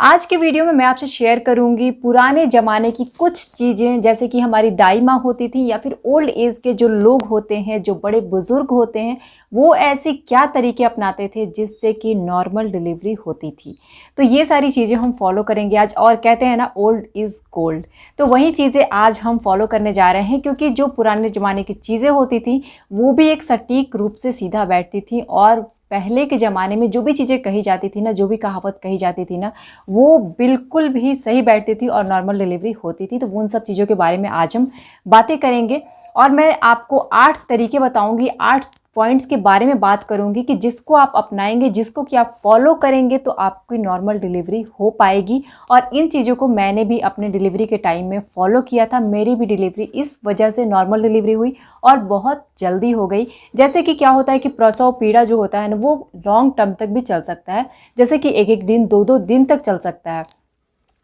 आज के वीडियो में मैं आपसे शेयर करूंगी पुराने ज़माने की कुछ चीज़ें, जैसे कि हमारी दाई माँ होती थी या फिर ओल्ड एज के जो लोग होते हैं, जो बड़े बुजुर्ग होते हैं, वो ऐसी क्या तरीके अपनाते थे जिससे कि नॉर्मल डिलीवरी होती थी। तो ये सारी चीज़ें हम फॉलो करेंगे आज। और कहते हैं ना, ओल्ड इज़ गोल्ड, तो वही चीज़ें आज हम फॉलो करने जा रहे हैं, क्योंकि जो पुराने ज़माने की चीज़ें होती थी वो भी एक सटीक रूप से सीधा बैठती थी। और पहले के ज़माने में जो भी चीज़ें कही जाती थी ना, जो भी कहावत कही जाती थी ना, वो बिल्कुल भी सही बैठती थी और नॉर्मल डिलीवरी होती थी। तो उन सब चीज़ों के बारे में आज हम बातें करेंगे। और मैं आपको 8 तरीके बताऊंगी, 8 पॉइंट्स के बारे में बात करूंगी कि जिसको आप अपनाएंगे, जिसको कि आप फॉलो करेंगे तो आपकी नॉर्मल डिलीवरी हो पाएगी। और इन चीज़ों को मैंने भी अपने डिलीवरी के टाइम में फॉलो किया था। मेरी भी डिलीवरी इस वजह से नॉर्मल डिलीवरी हुई और बहुत जल्दी हो गई। जैसे कि क्या होता है कि प्रसव पीड़ा जो होता है ना, वो लॉन्ग टर्म तक भी चल सकता है, जैसे कि एक एक दिन, दो दो दिन तक चल सकता है।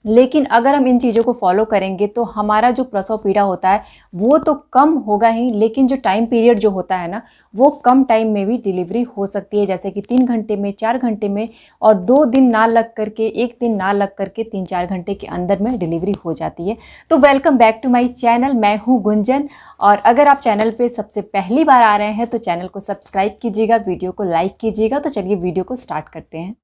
लेकिन अगर हम इन चीज़ों को फॉलो करेंगे तो हमारा जो प्रसव पीड़ा होता है वो तो कम होगा ही, लेकिन जो टाइम पीरियड जो होता है ना, वो कम टाइम में भी डिलीवरी हो सकती है। जैसे कि 3 घंटे में, 4 घंटे में, और 2 दिन ना लग करके, 1 दिन ना लग करके 3-4 घंटे के अंदर में डिलीवरी हो जाती है। तो welcome back to my channel, मैं हूँ गुंजन। और अगर आप चैनल पे सबसे पहली बार आ रहे हैं तो चैनल को सब्सक्राइब कीजिएगा, वीडियो को लाइक कीजिएगा। तो चलिए वीडियो को स्टार्ट करते हैं।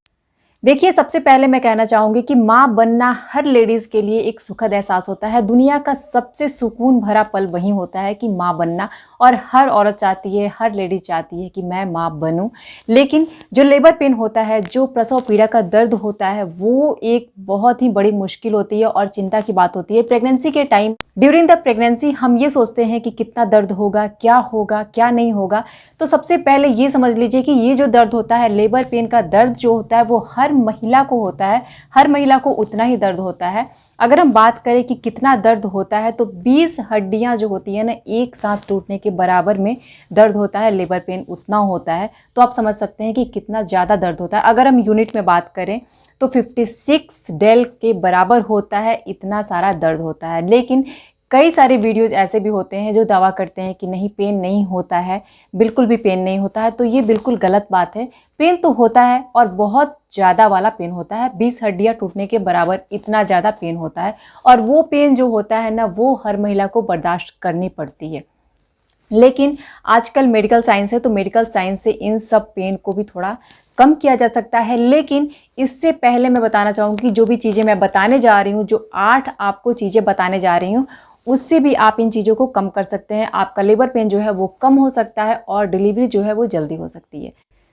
देखिए, सबसे पहले मैं कहना चाहूँगी कि माँ बनना हर लेडीज़ के लिए एक सुखद एहसास होता है। दुनिया का सबसे सुकून भरा पल वही होता है कि माँ बनना। और हर औरत चाहती है, हर लेडीज़ चाहती है कि मैं माँ बनूं। लेकिन जो लेबर पेन होता है, जो प्रसव पीड़ा का दर्द होता है, वो एक बहुत ही बड़ी मुश्किल होती है और चिंता की बात होती है। प्रेगनेंसी के टाइम, ड्यूरिंग द प्रेगनेंसी, हम ये सोचते हैं कि कितना दर्द होगा, क्या नहीं होगा। तो सबसे पहले ये समझ लीजिए कि ये जो दर्द होता है, लेबर पेन का दर्द जो होता है, वो हर महिला को होता है। हर महिला को उतना ही दर्द होता है। अगर हम बात करें कि कितना दर्द होता है, तो 20 हड्डियां जो होती है ना, एक साथ टूटने के बराबर में दर्द होता है। लेबर पेन उतना होता है, तो आप समझ सकते हैं कि कितना ज़्यादा दर्द होता है। अगर हम यूनिट में बात करें तो 56 डेल के बराबर होता है, इतना सारा दर्द होता है। लेकिन कई सारे वीडियोज़ ऐसे भी होते हैं जो दावा करते हैं कि नहीं, पेन नहीं होता है, बिल्कुल भी पेन नहीं होता है। तो ये बिल्कुल गलत बात है। पेन तो होता है, और बहुत ज़्यादा वाला पेन होता है। 20 हड्डियाँ टूटने के बराबर इतना ज़्यादा पेन होता है। और वो पेन जो होता है ना, वो हर महिला को बर्दाश्त करनी पड़ती है। लेकिन आजकल मेडिकल साइंस है, तो मेडिकल साइंस से इन सब पेन को भी थोड़ा कम किया जा सकता है। लेकिन इससे पहले मैं बताना चाहूँगी, जो भी चीज़ें मैं बताने जा रही हूँ, जो 8 आपको चीज़ें बताने जा रही हूँ, उससे भी आप इन चीज़ों को कम कर सकते हैं। आपका लेबर पेन जो है वो कम हो सकता है और डिलीवरी जो है वो जल्दी हो सकती है।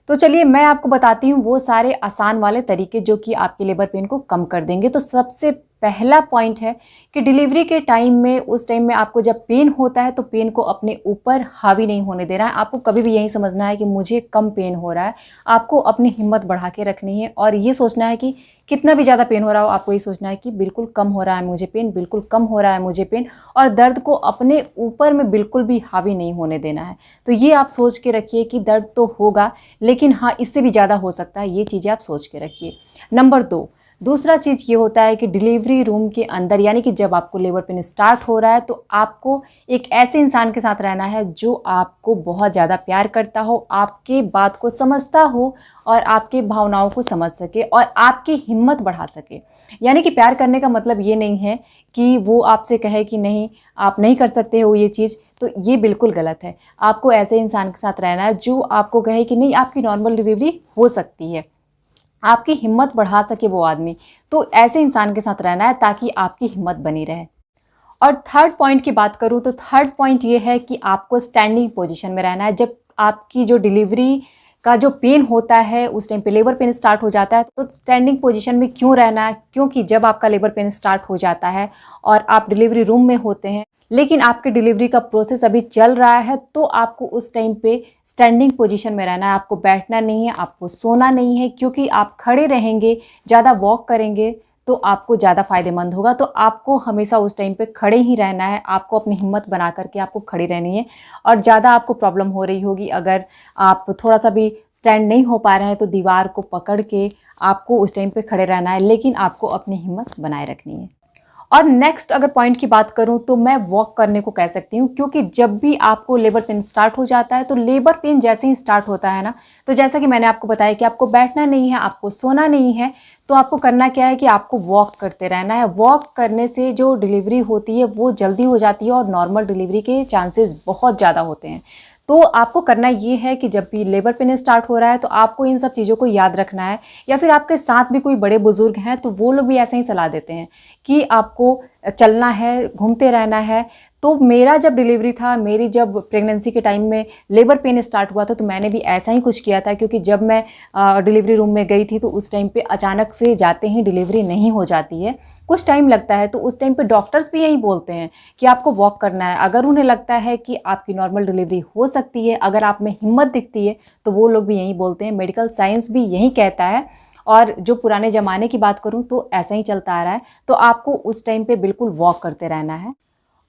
तो चलिए मैं आपको बताती हूँ वो सारे आसान वाले तरीके जो कि आपके लेबर पेन को कम कर देंगे। तो सबसे पहला पॉइंट है कि डिलीवरी के टाइम में, उस टाइम में आपको जब पेन होता है तो पेन को अपने ऊपर हावी नहीं होने देना है। आपको कभी भी यही समझना है कि मुझे कम पेन हो रहा है। आपको अपनी हिम्मत बढ़ा के रखनी है और ये सोचना है कि कितना भी ज़्यादा पेन हो रहा हो, आपको ये सोचना है कि बिल्कुल कम हो रहा है मुझे पेन, बिल्कुल कम हो रहा है मुझे पेन। और दर्द को अपने ऊपर में बिल्कुल भी हावी नहीं होने देना है। तो ये आप सोच के रखिए कि दर्द तो होगा, लेकिन हाँ, इससे भी ज़्यादा हो सकता है। ये चीज़ें आप सोच के रखिए। नंबर 2, दूसरा चीज़ ये होता है कि डिलीवरी रूम के अंदर, यानी कि जब आपको लेबर पेन स्टार्ट हो रहा है, तो आपको एक ऐसे इंसान के साथ रहना है जो आपको बहुत ज़्यादा प्यार करता हो, आपके बात को समझता हो और आपके भावनाओं को समझ सके और आपकी हिम्मत बढ़ा सके। यानी कि प्यार करने का मतलब ये नहीं है कि वो आपसे कहे कि नहीं, आप नहीं कर सकते हो ये चीज़, तो ये बिल्कुल गलत है। आपको ऐसे इंसान के साथ रहना है जो आपको कहे कि नहीं, आपकी नॉर्मल डिलीवरी हो सकती है, आपकी हिम्मत बढ़ा सके वो आदमी। तो ऐसे इंसान के साथ रहना है ताकि आपकी हिम्मत बनी रहे। और थर्ड पॉइंट की बात करूँ तो थर्ड पॉइंट ये है कि आपको स्टैंडिंग पोजीशन में रहना है। जब आपकी जो डिलीवरी का जो पेन होता है, उस टाइम पे लेबर पेन स्टार्ट हो जाता है, तो स्टैंडिंग पोजीशन में क्यों रहना है? क्योंकि जब आपका लेबर पेन स्टार्ट हो जाता है और आप डिलीवरी रूम में होते हैं, लेकिन आपके डिलीवरी का प्रोसेस अभी चल रहा है, तो आपको उस टाइम पे स्टैंडिंग पोजीशन में रहना है। आपको बैठना नहीं है, आपको सोना नहीं है, क्योंकि आप खड़े रहेंगे, ज़्यादा वॉक करेंगे तो आपको ज़्यादा फायदेमंद होगा। तो आपको हमेशा उस टाइम पे खड़े ही रहना है। आपको अपनी हिम्मत बना करके आपको खड़ी रहनी है। और ज़्यादा आपको प्रॉब्लम हो रही होगी, अगर आप थोड़ा सा भी स्टैंड नहीं हो पा रहे हैं, तो दीवार को पकड़ के आपको उस टाइम पे खड़े रहना है, लेकिन आपको अपनी हिम्मत बनाए रखनी है। और नेक्स्ट अगर पॉइंट की बात करूं तो मैं वॉक करने को कह सकती हूँ, क्योंकि जब भी आपको लेबर पेन स्टार्ट हो जाता है तो लेबर पेन जैसे ही स्टार्ट होता है ना, तो जैसा कि मैंने आपको बताया कि आपको बैठना नहीं है, आपको सोना नहीं है, तो आपको करना क्या है कि आपको वॉक करते रहना है। वॉक करने से जो डिलीवरी होती है वो जल्दी हो जाती है और नॉर्मल डिलीवरी के चांसेस बहुत ज़्यादा होते हैं। तो आपको करना ये है कि जब भी लेबर पेन स्टार्ट हो रहा है तो आपको इन सब चीज़ों को याद रखना है, या फिर आपके साथ भी कोई बड़े बुजुर्ग हैं तो वो लोग भी ऐसे ही सलाह देते हैं कि आपको चलना है, घूमते रहना है। तो मेरा जब डिलीवरी था, मेरी जब प्रेगनेंसी के टाइम में लेबर पेन स्टार्ट हुआ था, तो मैंने भी ऐसा ही कुछ किया था, क्योंकि जब मैं डिलीवरी रूम में गई थी तो उस टाइम पे अचानक से जाते ही डिलीवरी नहीं हो जाती है, कुछ टाइम लगता है। तो उस टाइम पे डॉक्टर्स भी यही बोलते हैं कि आपको वॉक करना है। अगर उन्हें लगता है कि आपकी नॉर्मल डिलीवरी हो सकती है, अगर आप में हिम्मत दिखती है, तो वो लोग भी यही बोलते हैं, मेडिकल साइंस भी यही कहता है। और जो पुराने ज़माने की बात करूं तो ऐसा ही चलता आ रहा है, तो आपको उस टाइम पे बिल्कुल वॉक करते रहना है।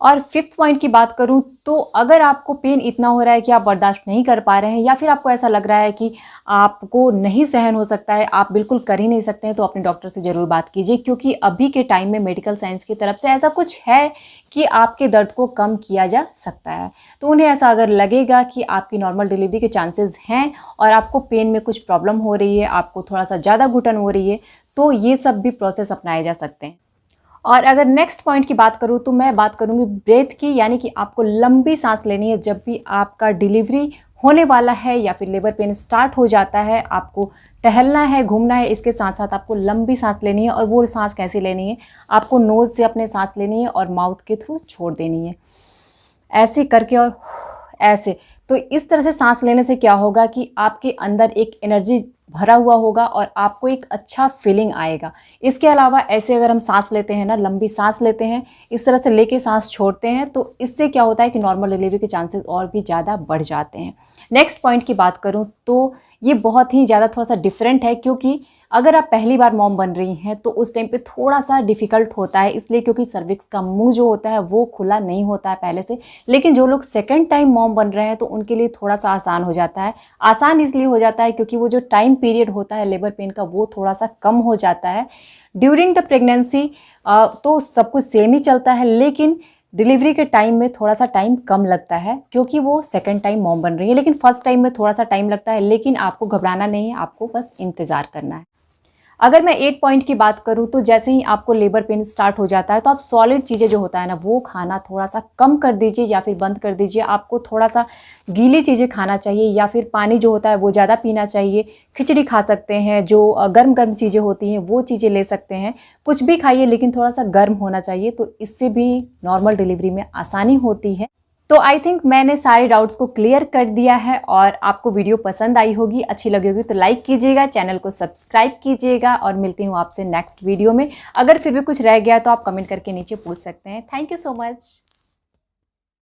और फिफ्थ पॉइंट की बात करूं तो अगर आपको पेन इतना हो रहा है कि आप बर्दाश्त नहीं कर पा रहे हैं, या फिर आपको ऐसा लग रहा है कि आपको नहीं सहन हो सकता है, आप बिल्कुल कर ही नहीं सकते हैं, तो अपने डॉक्टर से ज़रूर बात कीजिए, क्योंकि अभी के टाइम में मेडिकल साइंस की तरफ से ऐसा कुछ है कि आपके दर्द को कम किया जा सकता है। तो उन्हें ऐसा अगर लगेगा कि आपकी नॉर्मल डिलीवरी के चांसेस हैं और आपको पेन में कुछ प्रॉब्लम हो रही है, आपको थोड़ा सा ज़्यादा घुटन हो रही है, तो ये सब भी प्रोसेस अपनाए जा सकते हैं। और अगर नेक्स्ट पॉइंट की बात करूँ तो मैं बात करूँगी ब्रेथ की, यानी कि आपको लंबी सांस लेनी है जब भी आपका डिलीवरी होने वाला है या फिर लेबर पेन स्टार्ट हो जाता है। आपको टहलना है, घूमना है, इसके साथ साथ आपको लंबी सांस लेनी है। और वो सांस कैसे लेनी है, आपको नोज़ से अपने सांस लेनी है और माउथ के थ्रू छोड़ देनी है, ऐसे करके और ऐसे। तो इस तरह से सांस लेने से क्या होगा कि आपके अंदर एक एनर्जी भरा हुआ होगा और आपको एक अच्छा फीलिंग आएगा। इसके अलावा ऐसे अगर हम सांस लेते हैं ना, लंबी सांस लेते हैं, इस तरह से लेके सांस छोड़ते हैं, तो इससे क्या होता है कि नॉर्मल डिलीवरी के चांसेस और भी ज़्यादा बढ़ जाते हैं। नेक्स्ट पॉइंट की बात करूँ तो ये बहुत ही ज़्यादा थोड़ा सा डिफरेंट है, क्योंकि अगर आप पहली बार मॉम बन रही हैं तो उस टाइम पे थोड़ा सा डिफ़िकल्ट होता है, इसलिए क्योंकि सर्विक्स का मुंह जो होता है वो खुला नहीं होता है पहले से। लेकिन जो लोग सेकंड टाइम मॉम बन रहे हैं तो उनके लिए थोड़ा सा आसान हो जाता है। आसान इसलिए हो जाता है क्योंकि वो जो टाइम पीरियड होता है लेबर पेन का वो थोड़ा सा कम हो जाता है। ड्यूरिंग द प्रेगनेंसी तो सब कुछ सेम ही चलता है, लेकिन डिलीवरी के टाइम में थोड़ा सा टाइम कम लगता है, क्योंकि वो सेकंड टाइम मॉम बन रही है। लेकिन फर्स्ट टाइम में थोड़ा सा टाइम लगता है, लेकिन आपको घबराना नहीं है, आपको बस इंतज़ार करना है। अगर मैं 8 पॉइंट की बात करूं तो जैसे ही आपको लेबर पेन स्टार्ट हो जाता है तो आप सॉलिड चीज़ें जो होता है ना वो खाना थोड़ा सा कम कर दीजिए या फिर बंद कर दीजिए। आपको थोड़ा सा गीली चीज़ें खाना चाहिए, या फिर पानी जो होता है वो ज़्यादा पीना चाहिए। खिचड़ी खा सकते हैं, जो गर्म गर्म चीज़ें होती हैं वो चीज़ें ले सकते हैं। कुछ भी खाइए लेकिन थोड़ा सा गर्म होना चाहिए, तो इससे भी नॉर्मल डिलीवरी में आसानी होती है। तो आई थिंक मैंने सारे डाउट्स को क्लियर कर दिया है, और आपको वीडियो पसंद आई होगी, अच्छी लगी होगी तो लाइक कीजिएगा, चैनल को सब्सक्राइब कीजिएगा, और मिलती हूँ आपसे नेक्स्ट वीडियो में। अगर फिर भी कुछ रह गया तो आप कमेंट करके नीचे पूछ सकते हैं। Thank you so much.